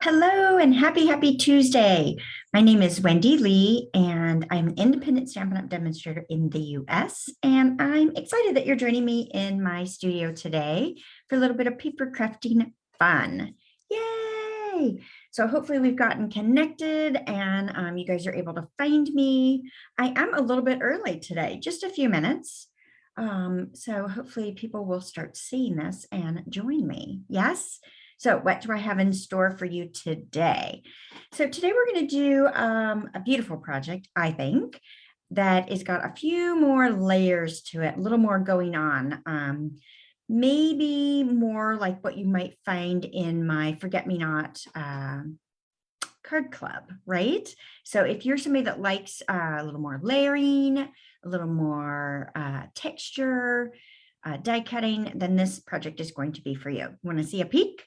Hello and happy Tuesday. My name is Wendy Lee and I'm an independent Stampin' Up! Demonstrator in the US. And I'm excited that you're joining me in my studio today for a little bit of paper crafting fun. Yay! So hopefully we've gotten connected and you guys are able to find me. I am a little bit early today, just a few minutes. So hopefully people will start seeing this and join me. Yes? So what do I have in store for you today? So today we're going to do a beautiful project, I think, that has got a few more layers to it, a little more going on. Maybe more like what you might find in my Forget-Me-Not card club, right? So if you're somebody that likes a little more layering, a little more texture, die cutting, then this project is going to be for you. Want to see a peek?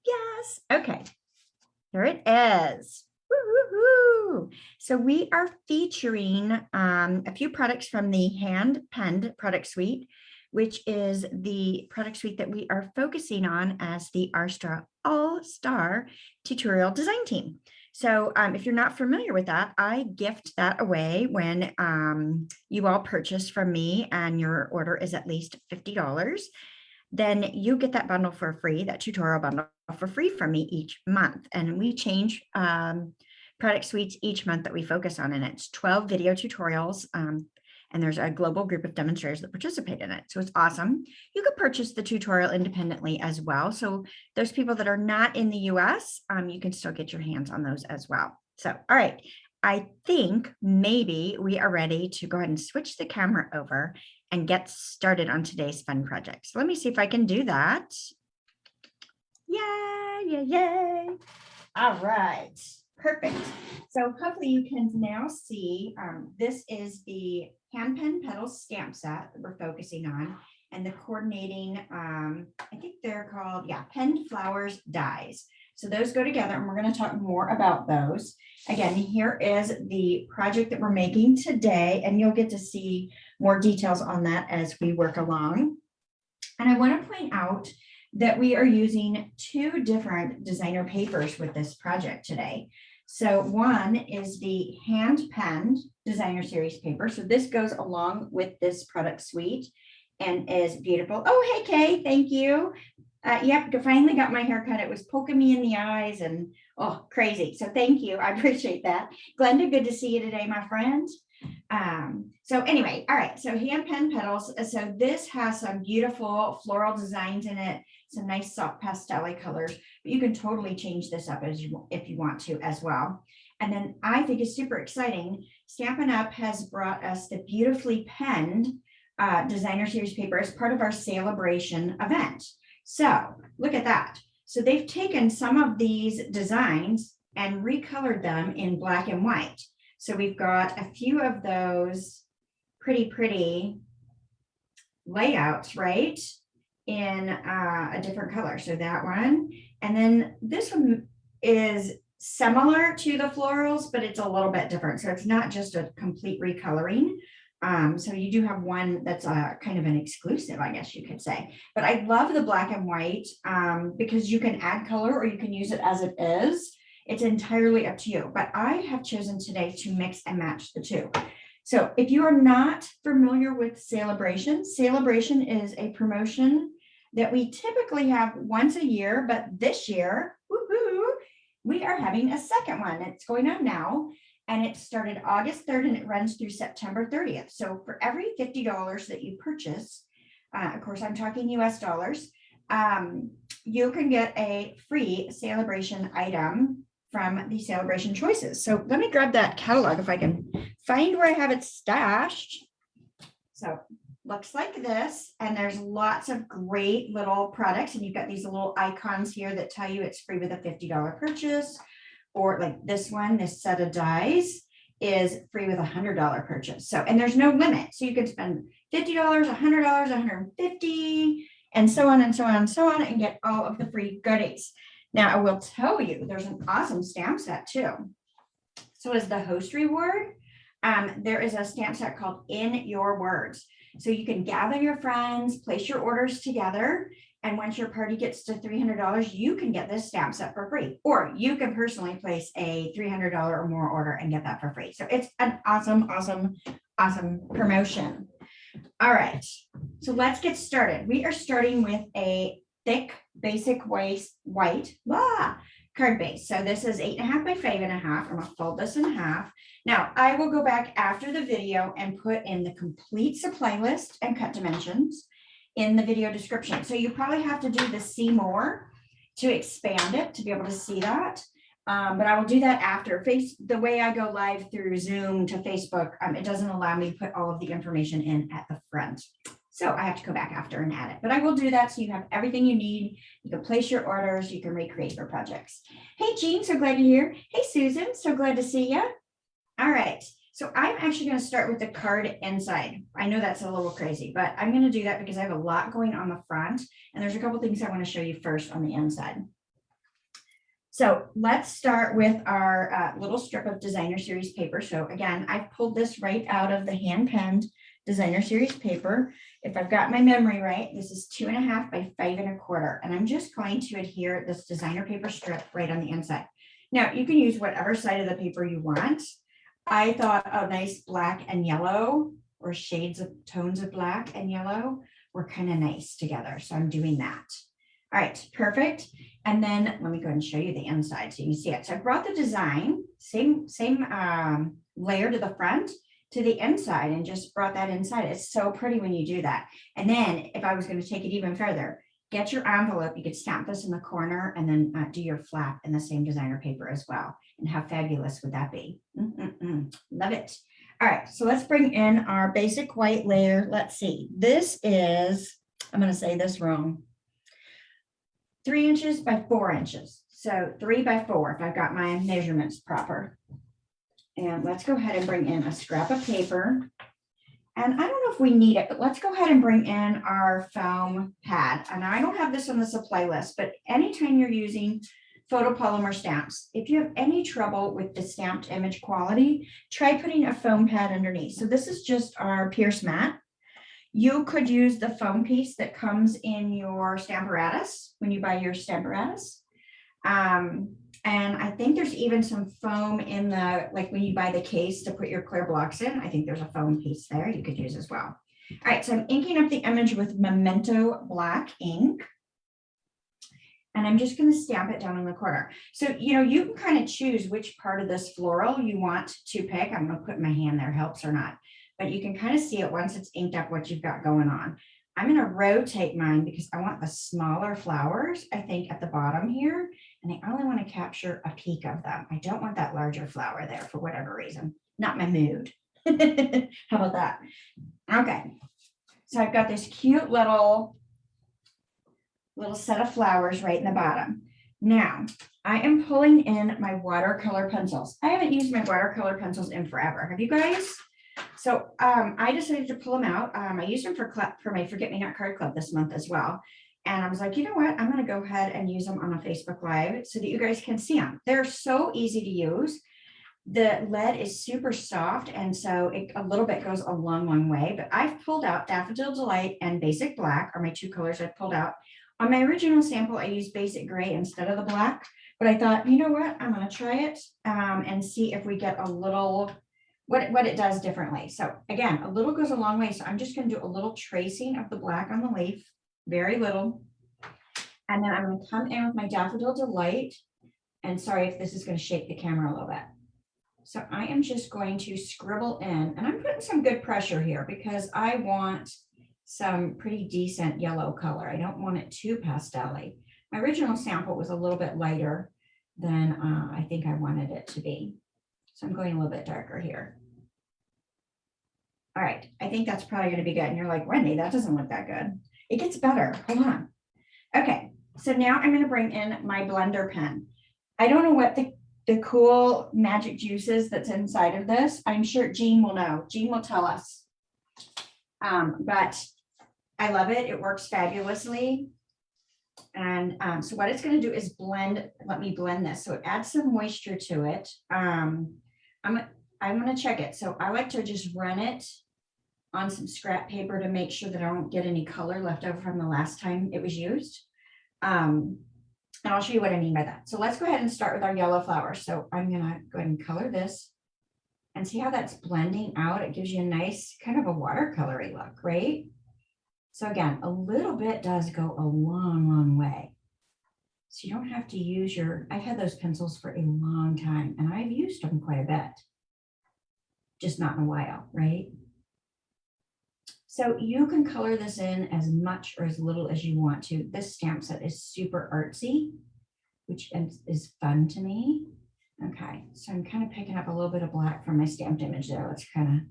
Yes. Okay. There it is. Woo-hoo-hoo. So we are featuring a few products from the Hand Penned product suite, which is the product suite that we are focusing on as the All-Star tutorial design team. So if you're not familiar with that, I gift that away when you all purchase from me and your order is at least $50. Then you get that bundle for free, that tutorial bundle for free from me each month. And we change product suites each month that we focus on, and it's 12 video tutorials. And there's a global group of demonstrators that participate in it. So it's awesome. You could purchase the tutorial independently as well. So those people that are not in the US, you can still get your hands on those as well. So, all right. I think maybe we are ready to go ahead and switch the camera over and get started on today's fun project. So let me see if I can do that. Yay. All right, perfect. So hopefully you can now see, this is the hand pen petals stamp set that we're focusing on, and the coordinating, I think they're called, Penned Flowers dies. So those go together, and we're going to talk more about those. Again, here is the project that we're making today, and you'll get to see more details on that as we work along. And I want to point out that we are using two different designer papers with this project today. So one is the hand penned designer series paper. So this goes along with this product suite and is beautiful. Oh, hey, Kay, thank you. Yep, finally got my haircut. It was poking me in the eyes and crazy. So thank you. I appreciate that. Glenda, good to see you today, my friend. So anyway, all right. So hand pen petals. So this has some beautiful floral designs in it, some nice soft pastel colors, but you can totally change this up if you want to as well. And then I think it's super exciting. Stampin' Up! Has brought us the beautifully penned designer series paper as part of our Sale-A-Bration event. So look at that. So they've taken some of these designs and recolored them in black and white. So we've got a few of those pretty layouts, right? In a different color. So that one, and then this one is similar to the florals, but it's a little bit different. So it's not just a complete recoloring. So you do have one that's kind of an exclusive, I guess you could say. But I love the black and white because you can add color or you can use it as it is. It's entirely up to you. But I have chosen today to mix and match the two. So if you are not familiar with Sale-A-Bration, Sale-A-Bration is a promotion that we typically have once a year, but this year, woohoo, we are having a second one. It's going on now. And it started August 3rd and it runs through September 30th. So for every $50 that you purchase, of course, I'm talking US dollars, you can get a free Sale-A-Bration item from the Sale-A-Bration choices. So let me grab that catalog if I can find where I have it stashed. So looks like this, and there's lots of great little products, and you've got these little icons here that tell you it's free with a $50 purchase. Or like this one, this set of dies is free with a $100 purchase. So, and there's no limit. So you can spend $50, $100, $150, and so on and so on and so on, and get all of the free goodies. Now, I will tell you, there's an awesome stamp set too. So as the host reward, there is a stamp set called In Your Words. So you can gather your friends, place your orders together. And once your party gets to $300, you can get this stamp set for free, or you can personally place a $300 or more order and get that for free. So it's an awesome, awesome, awesome promotion. All right, so let's get started. We are starting with a thick basic white card base. So this is 8.5 by 5.5. I'm gonna fold this in half. Now I will go back after the video and put in the complete supply list and cut dimensions in the video description. So you probably have to do the see more to expand it to be able to see that. But I will do that after. The way I go live through Zoom to Facebook, it doesn't allow me to put all of the information in at the front. So I have to go back after and add it. But I will do that so you have everything you need. You can place your orders. You can recreate your projects. Hey, Jean, so glad you're here. Hey, Susan, so glad to see you. All right. So I'm actually going to start with the card inside. I know that's a little crazy, but I'm going to do that because I have a lot going on the front. And there's a couple things I want to show you first on the inside. So let's start with our little strip of designer series paper. So again, I've pulled this right out of the hand penned designer series paper. If I've got my memory right, this is 2.5 by 5.25. And I'm just going to adhere this designer paper strip right on the inside. Now you can use whatever side of the paper you want. I thought a nice black and yellow, or shades of tones of black and yellow, were kind of nice together. So I'm doing that. All right, perfect. And then let me go ahead and show you the inside so you can see it. So I brought the design, same layer to the front to the inside, and just brought that inside. It's so pretty when you do that. And then if I was going to take it even further, get your envelope. You could stamp this in the corner and then do your flap in the same designer paper as well. And how fabulous would that be? Love it. All right, so let's bring in our basic white layer. Let's see. This is, I'm going to say this wrong, 3 inches by 4 inches. So 3 by 4 if I've got my measurements proper. And let's go ahead and bring in a scrap of paper. And I don't know if we need it, but let's go ahead and bring in our foam pad. And I don't have this on the supply list, but anytime you're using photopolymer stamps, if you have any trouble with the stamped image quality, try putting a foam pad underneath. So this is just our Pierce mat. You could use the foam piece that comes in your Stamparatus when you buy your Stamparatus. And I think there's even some foam in the, like when you buy the case to put your clear blocks in, I think there's a foam piece there you could use as well. All right, so I'm inking up the image with Memento black ink. And I'm just going to stamp it down in the corner. So, you know, you can kind of choose which part of this floral you want to pick. I'm going to put my hand there, helps or not. But you can kind of see it once it's inked up what you've got going on. I'm going to rotate mine because I want the smaller flowers, I think, at the bottom here. And I only want to capture a peak of them. I don't want that larger flower there for whatever reason. Not my mood. How about that? Okay. So I've got this cute little set of flowers right in the bottom. Now, I am pulling in my watercolor pencils. I haven't used my watercolor pencils in forever. Have you guys? So I decided to pull them out. I used them for my Forget Me Not Card Club this month as well. And I was like, you know what? I'm going to go ahead and use them on a Facebook Live so that you guys can see them. They're so easy to use. The lead is super soft, and so a little bit goes a long, long way. But I've pulled out Daffodil Delight and Basic Black are my two colors I've pulled out. On my original sample, I used Basic Gray instead of the black. But I thought, you know what? I'm going to try it and see if we get a little... what it does differently. So again, a little goes a long way. So I'm just going to do a little tracing of the black on the leaf, very little. And then I'm going to come in with my Daffodil Delight. And sorry if this is going to shake the camera a little bit. So I am just going to scribble in, and I'm putting some good pressure here because I want some pretty decent yellow color. I don't want it too pastel-y. My original sample was a little bit lighter than I think I wanted it to be. So I'm going a little bit darker here. All right, I think that's probably going to be good. And you're like, Wendy, that doesn't look that good. It gets better. Hold on. Okay, so now I'm going to bring in my blender pen. I don't know what the cool magic juice is that's inside of this. I'm sure Jean will know. Jean will tell us. But I love it. It works fabulously. And so what it's going to do is blend. Let me blend this. So it adds some moisture to it. I'm going to check it. So I like to just run it on some scrap paper to make sure that I don't get any color left over from the last time it was used. And I'll show you what I mean by that. So let's go ahead and start with our yellow flower. So I'm gonna go ahead and color this and see how that's blending out. It gives you a nice kind of a watercolory look, right? So again, a little bit does go a long, long way. So you don't have to use I've had those pencils for a long time and I've used them quite a bit, just not in a while, right? So you can color this in as much or as little as you want to. This stamp set is super artsy, which is fun to me. Okay, so I'm kind of picking up a little bit of black from my stamped image there. Let's kind of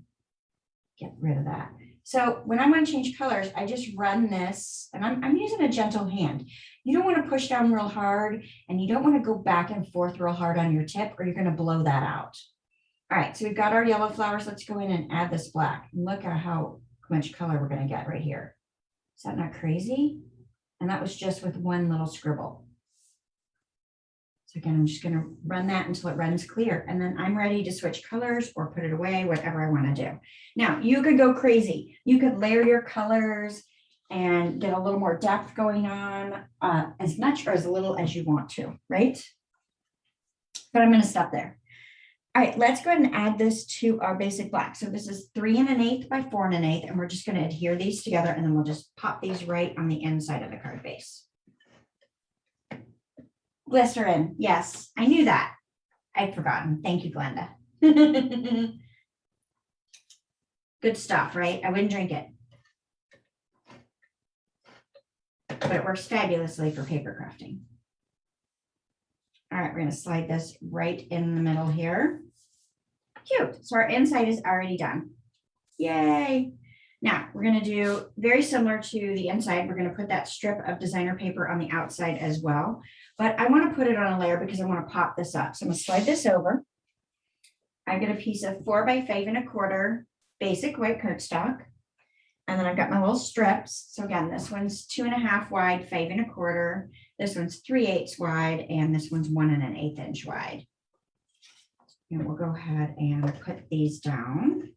get rid of that. So when I want to change colors, I just run this, and I'm using a gentle hand. You don't want to push down real hard, and you don't want to go back and forth real hard on your tip, or you're going to blow that out. All right, so we've got our yellow flowers. Let's go in and add this black. Look at how much color we're going to get right here. Is that not crazy? And that was just with one little scribble. So again, I'm just going to run that until it runs clear, and then I'm ready to switch colors or put it away, whatever I want to do. Now, you could go crazy. You could layer your colors and get a little more depth going on, as much or as little as you want to, right? But I'm going to stop there. All right, let's go ahead and add this to our basic black. So this is 3 1/8 by 4 1/8, and we're just going to adhere these together, and then we'll just pop these right on the inside of the card base. Glycerin, yes, I knew that. I'd forgotten. Thank you, Glenda. Good stuff, right? I wouldn't drink it, but it works fabulously for paper crafting. All right, we're going to slide this right in the middle here. Cute. So our inside is already done. Yay. Now we're going to do very similar to the inside. We're going to put that strip of designer paper on the outside as well. But I want to put it on a layer because I want to pop this up. So I'm going to slide this over. I get a piece of 4 by 5 1/4 basic white cardstock. And then I've got my little strips. So again, this one's 2 1/2 wide, 5 1/4. This one's 3/8 wide, and this one's 1 1/8 inch wide. And we'll go ahead and put these down.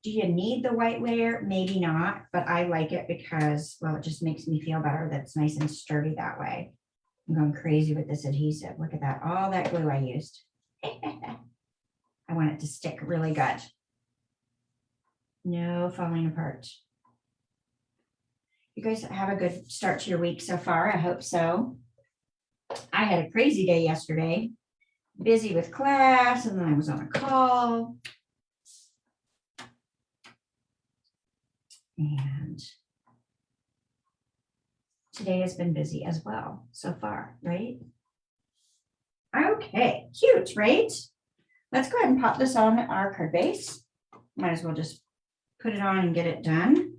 Do you need the white layer? Maybe not, but I like it because, well, it just makes me feel better. That's nice and sturdy that way. I'm going crazy with this adhesive. Look at that, all that glue I used. I want it to stick really good. No falling apart. You guys have a good start to your week so far. I hope so. I had a crazy day yesterday, busy with class, and then I was on a call. And today has been busy as well so far, right? Okay, cute, right? Let's go ahead and pop this on our card base. Might as well just put it on and get it done.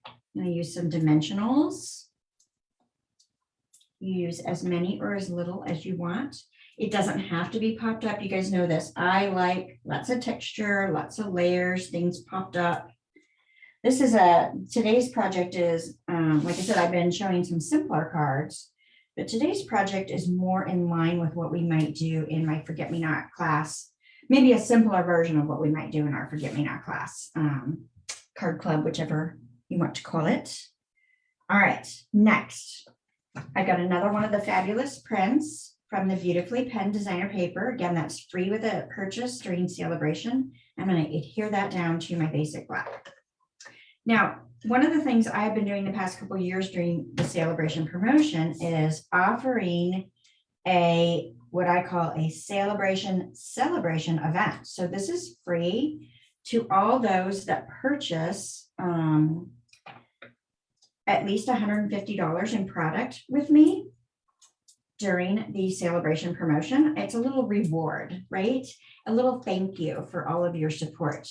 I'm going to use some dimensionals. You use as many or as little as you want. It doesn't have to be popped up. You guys know this. I like lots of texture, lots of layers, things popped up. This is today's project is, like I said, I've been showing some simpler cards, but today's project is more in line with what we might do in my Forget-Me-Not class. Maybe a simpler version of what we might do in our Forget-Me-Not class, card club, whichever you want to call it. All right, next, I got another one of the fabulous prints from the beautifully penned designer paper. Again, that's free with a purchase during Sale-A-Bration. I'm going to adhere that down to my basic black. Now, one of the things I've been doing the past couple of years during the Sale-A-Bration promotion is offering what I call a Sale-A-Bration celebration event. So this is free to all those that purchase at least $150 in product with me during the Sale-A-Bration promotion. It's a little reward, right? A little thank you for all of your support.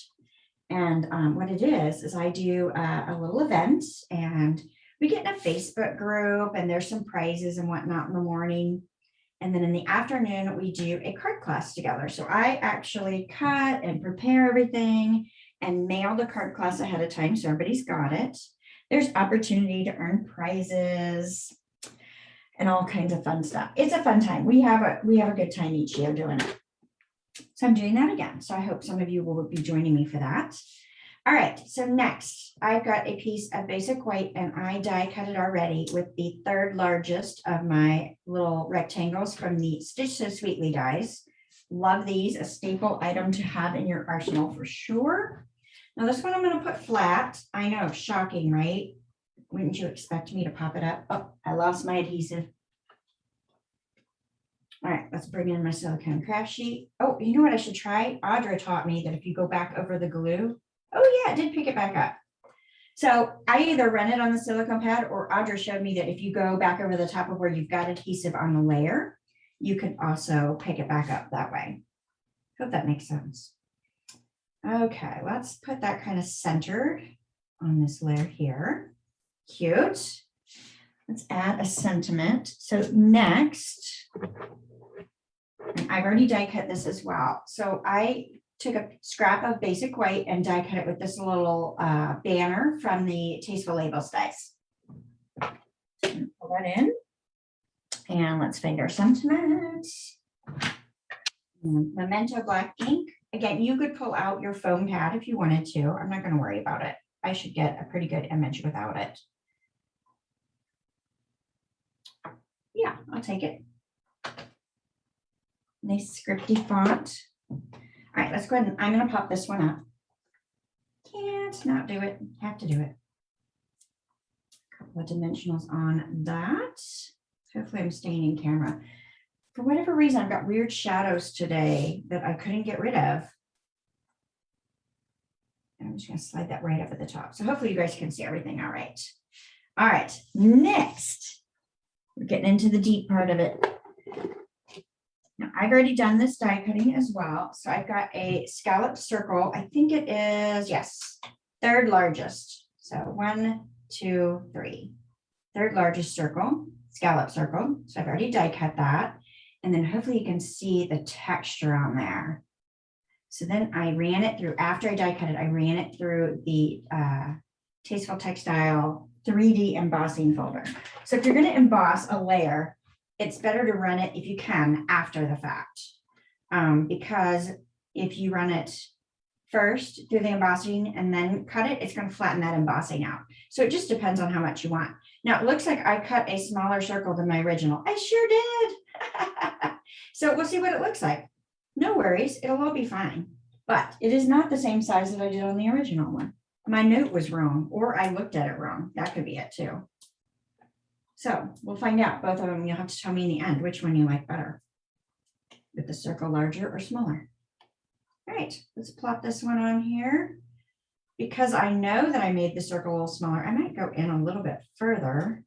And what it is I do a little event, and we get in a Facebook group, and there's some prizes and whatnot in the morning. And then in the afternoon, we do a card class together. So I actually cut and prepare everything and mail the card class ahead of time, so everybody's got it. There's opportunity to earn prizes and all kinds of fun stuff. It's a fun time. We have a good time each year doing it. So I'm doing that again. So I hope some of you will be joining me for that. All right, so next I've got a piece of basic white and I die cut it already with the third largest of my little rectangles from the Stitch So Sweetly dies. Love these, a staple item to have in your arsenal for sure. Now this one I'm going to put flat. I know, shocking, right? Wouldn't you expect me to pop it up? Oh, I lost my adhesive. All right, let's bring in my silicone craft sheet. Oh, you know what I should try? Audra taught me that if you go back over the glue, oh yeah, it did pick it back up. So I either run it on the silicone pad or Audra showed me that if you go back over the top of where you've got adhesive on the layer, you can also pick it back up that way. Hope that makes sense. Okay, let's put that kind of centered on this layer here. Cute. Let's add a sentiment. So next, and I've already die cut this as well. So I took a scrap of basic white and die cut it with this little banner from the Tasteful Labels dies. Pull that in. And let's find our sentiment. Memento black ink. Again, you could pull out your foam pad if you wanted to. I'm not going to worry about it. I should get a pretty good image without it. Yeah, I'll take it. Nice scripty font. All right, let's go ahead and I'm going to pop this one up. Can't not do it. Have to do it. A couple of dimensionals on that. Hopefully I'm staying in camera. For whatever reason, I've got weird shadows today that I couldn't get rid of. And I'm just going to slide that right up at the top. So hopefully you guys can see everything all right. All right, next, we're getting into the deep part of it. Now, I've already done this die cutting as well. So I've got a scallop circle. I think it is, yes, third largest. So 1, 2, 3. Third largest circle, scallop circle. So I've already die cut that. And then hopefully you can see the texture on there. So then I ran it through, after I die cut it, I ran it through the Tasteful Textile 3D embossing folder. So if you're going to emboss a layer, it's better to run it if you can after the fact. Because if you run it first through the embossing and then cut it, it's going to flatten that embossing out. So it just depends on how much you want. Now it looks like I cut a smaller circle than my original. I sure did. So we'll see what it looks like. No worries, it'll all be fine. But it is not the same size that I did on the original one. My note was wrong, or I looked at it wrong. That could be it too. So we'll find out. Both of them, you'll have to tell me in the end which one you like better. With the circle larger or smaller. All right, let's plop this one on here. Because I know that I made the circle a little smaller, I might go in a little bit further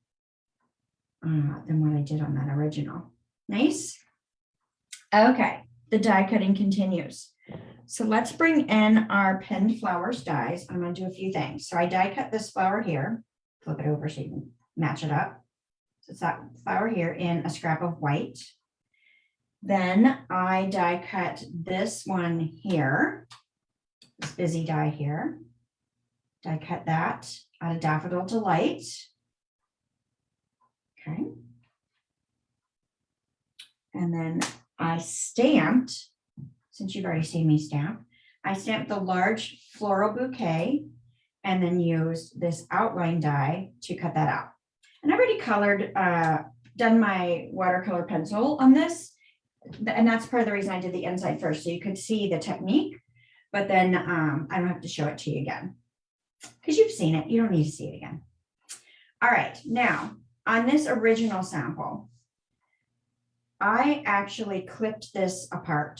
than what I did on that original. Nice. Okay, the die cutting continues. So let's bring in our pinned flowers dies. I'm going to do a few things. So I die cut this flower here. Flip it over so you can match it up. So it's that flower here in a scrap of white. Then I die cut this one here. This busy die here. Die cut that out of Daffodil Delight. Okay. And then I stamped, since you've already seen me stamp, I stamped the large floral bouquet and then used this outline die to cut that out. And I've already colored, done my watercolor pencil on this. And that's part of the reason I did the inside first, so you could see the technique, but then I don't have to show it to you again because you've seen it. You don't need to see it again. All right, now on this original sample, I actually clipped this apart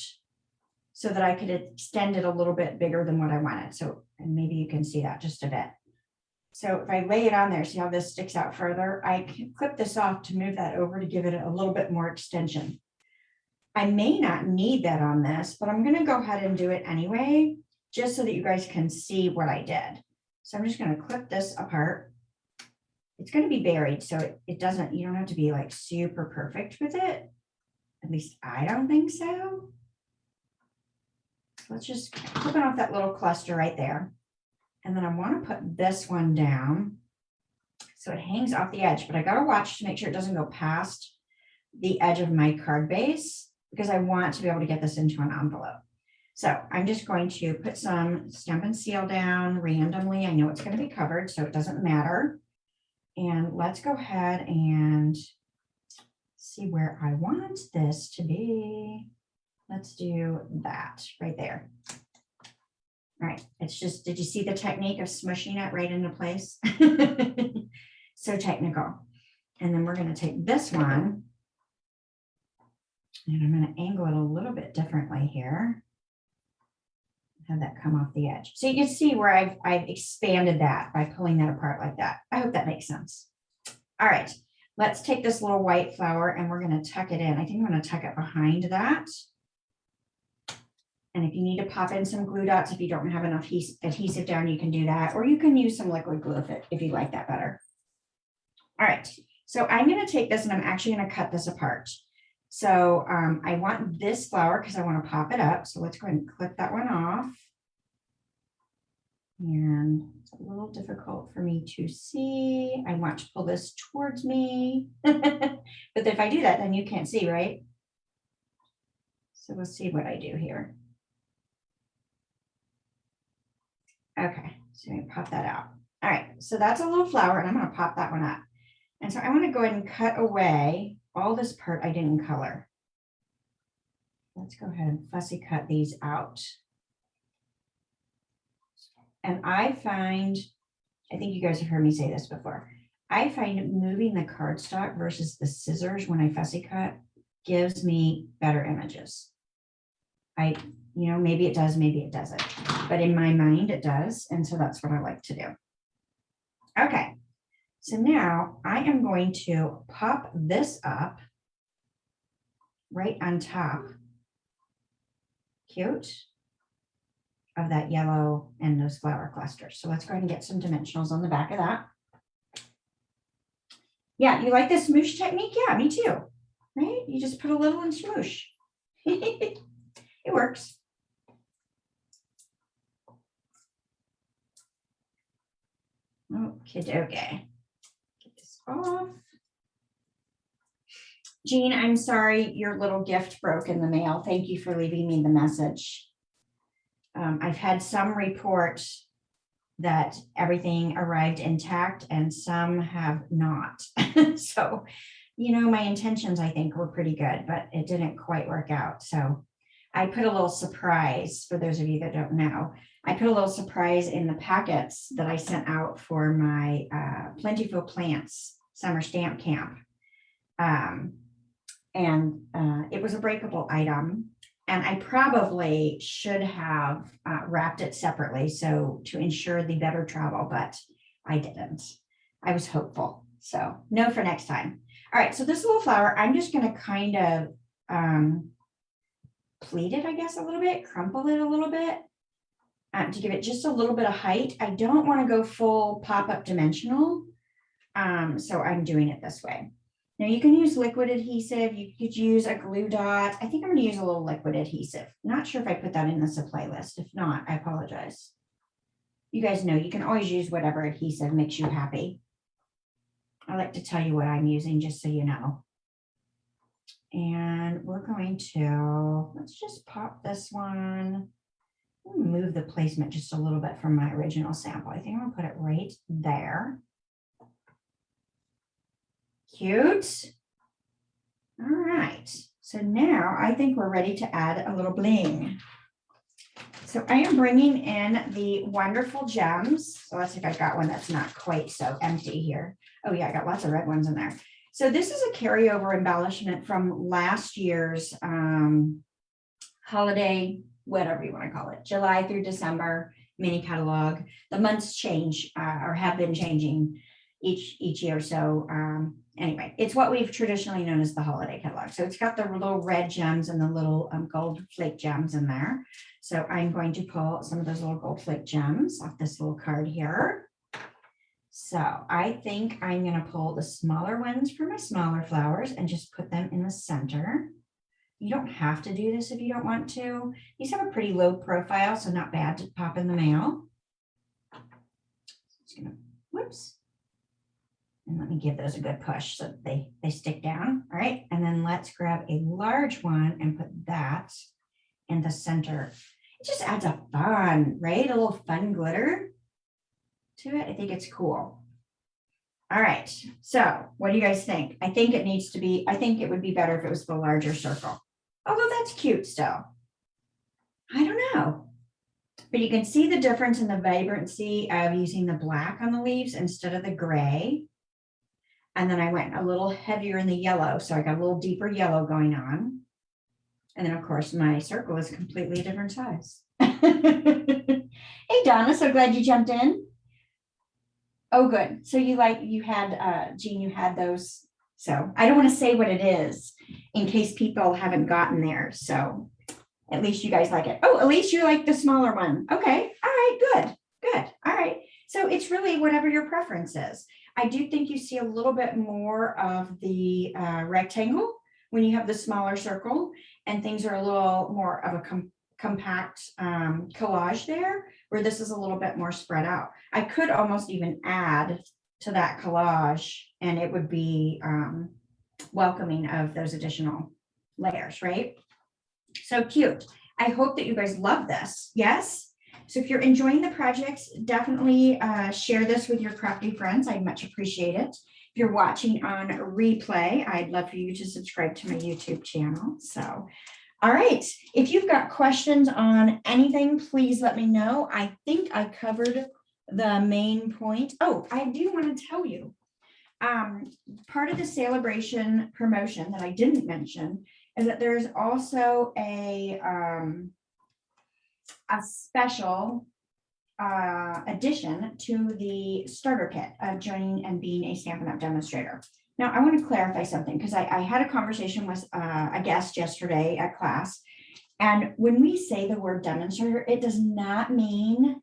so that I could extend it a little bit bigger than what I wanted. So, and maybe you can see that just a bit. So if I lay it on there, see how this sticks out further? I can clip this off to move that over to give it a little bit more extension. I may not need that on this, but I'm going to go ahead and do it anyway, just so that you guys can see what I did. So I'm just going to clip this apart. It's going to be buried, so it doesn't, you don't have to be like super perfect with it. At least I don't think so. Let's just clip it off that little cluster right there. And then I want to put this one down so it hangs off the edge, but I got to watch to make sure it doesn't go past the edge of my card base. because I want to be able to get this into an envelope. So I'm just going to put some Stampin' Seal down randomly. I know it's going to be covered, so it doesn't matter. And let's go ahead and see where I want this to be. Let's do that right there. All right, it's just, did you see the technique of smushing it right into place? So technical. And then we're going to take this one and I'm going to angle it a little bit differently here. Have that come off the edge. So you can see where I've expanded that by pulling that apart like that. I hope that makes sense. All right, let's take this little white flower and we're going to tuck it in. I think I'm going to tuck it behind that. And if you need to pop in some glue dots, if you don't have enough adhesive down, you can do that. Or you can use some liquid glue if you like that better. All right, so I'm going to take this and I'm actually going to cut this apart. So I want this flower because I want to pop it up. So let's go ahead and clip that one off. And it's a little difficult for me to see. I want to pull this towards me. But if I do that, then you can't see, right? So we'll see what I do here. Okay, so I'm going to pop that out. All right, so that's a little flower and I'm going to pop that one up. And so I want to go ahead and cut away all this part I didn't color. Let's go ahead and fussy cut these out. And I find, I think you guys have heard me say this before, I find moving the cardstock versus the scissors when I fussy cut gives me better images. Maybe it does, maybe it doesn't. But in my mind, it does. And so that's what I like to do. Okay. So now I am going to pop this up right on top, cute, of that yellow and those flower clusters. So let's go ahead and get some dimensionals on the back of that. Yeah, you like the smoosh technique? Yeah, me too. Right? You just put a little and smoosh. It works. Okay. Get this off. Jean, I'm sorry your little gift broke in the mail. Thank you for leaving me the message. I've had some report that everything arrived intact and some have not. So, my intentions, I think, were pretty good, but it didn't quite work out. So I put a little surprise for those of you that don't know. I put a little surprise in the packets that I sent out for my Plentiful Plants summer stamp camp. It was a breakable item. And I probably should have wrapped it separately so to ensure the better travel, but I didn't. I was hopeful. So no for next time. All right, so this little flower, I'm just going to kind of pleat it, I guess, a little bit, crumple it a little bit to give it just a little bit of height. I don't want to go full pop-up dimensional, so I'm doing it this way. Now you can use liquid adhesive. You could use a glue dot. I think I'm going to use a little liquid adhesive. Not sure if I put that in the supply list. If not, I apologize. You guys know you can always use whatever adhesive makes you happy. I like to tell you what I'm using just so you know. And we're going to, let's just pop this one. Move the placement just a little bit from my original sample. I think I'm going to put it right there. Cute. All right. So now I think we're ready to add a little bling. So I am bringing in the wonderful gems. So let's see if I've got one that's not quite so empty here. Oh yeah, I got lots of red ones in there. So this is a carryover embellishment from last year's holiday, whatever you want to call it, July through December mini catalog. The months change or have been changing each year. So anyway, it's what we've traditionally known as the holiday catalog. So it's got the little red gems and the little gold flake gems in there. So I'm going to pull some of those little gold flake gems off this little card here. So I think I'm going to pull the smaller ones for my smaller flowers and just put them in the center. You don't have to do this if you don't want to. These have a pretty low profile, so not bad to pop in the mail. Just gonna, whoops. And let me give those a good push so that they stick down. All right. And then let's grab a large one and put that in the center. It just adds a fun, right? A little fun glitter to it. I think it's cool. All right. So what do you guys think? I think it would be better if it was the larger circle. Although that's cute still. I don't know. But you can see the difference in the vibrancy of using the black on the leaves instead of the gray. And then I went a little heavier in the yellow. So I got a little deeper yellow going on. And then of course my circle is completely a different size. Hey Donna, so glad you jumped in. Oh, good. So you had, Jean, you had those. So I don't want to say what it is in case people haven't gotten there. So at least you guys like it. Oh, at least you like the smaller one. Okay. All right. Good. Good. All right. So it's really whatever your preference is. I do think you see a little bit more of the rectangle when you have the smaller circle, and things are a little more of a compact collage there, where this is a little bit more spread out. I could almost even add to that collage and it would be welcoming of those additional layers, right? So cute. I hope that you guys love this. Yes. So if you're enjoying the projects, definitely share this with your crafty friends. I much appreciate it. If you're watching on replay, I'd love for you to subscribe to my YouTube channel. So, all right. If you've got questions on anything, please let me know. I think I covered the main point. Oh, I do want to tell you, part of the Sale-A-Bration promotion that I didn't mention is that there's also a special addition to the starter kit of joining and being a Stampin' Up! Demonstrator. Now, I want to clarify something because I had a conversation with a guest yesterday at class. And when we say the word demonstrator, it does not mean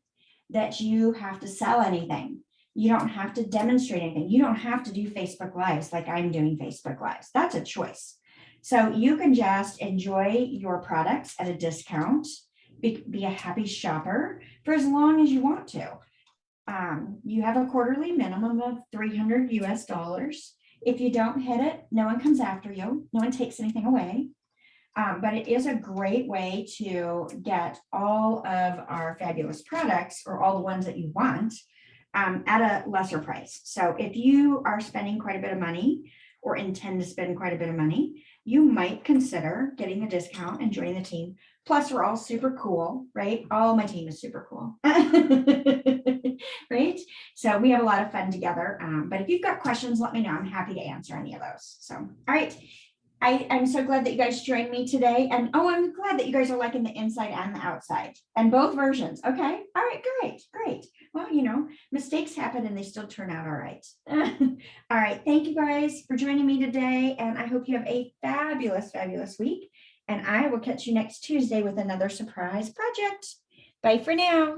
that you have to sell anything. You don't have to demonstrate anything. You don't have to do Facebook Lives like I'm doing Facebook Lives. That's a choice. So you can just enjoy your products at a discount, be a happy shopper for as long as you want to. You have a quarterly minimum of $300 US. If you don't hit it, no one comes after you. No one takes anything away. But it is a great way to get all of our fabulous products, or all the ones that you want, at a lesser price. So if you are spending quite a bit of money or intend to spend quite a bit of money, you might consider getting a discount and joining the team. Plus, we're all super cool, right? All my team is super cool, right? So we have a lot of fun together. But if you've got questions, let me know. I'm happy to answer any of those. So, all right. I'm so glad that you guys joined me today. And oh, I'm glad that you guys are liking the inside and the outside and both versions. Okay. All right, great, great. Well, you know, mistakes happen and they still turn out all right. All right. Thank you guys for joining me today. And I hope you have a fabulous, fabulous week. And I will catch you next Tuesday with another surprise project. Bye for now.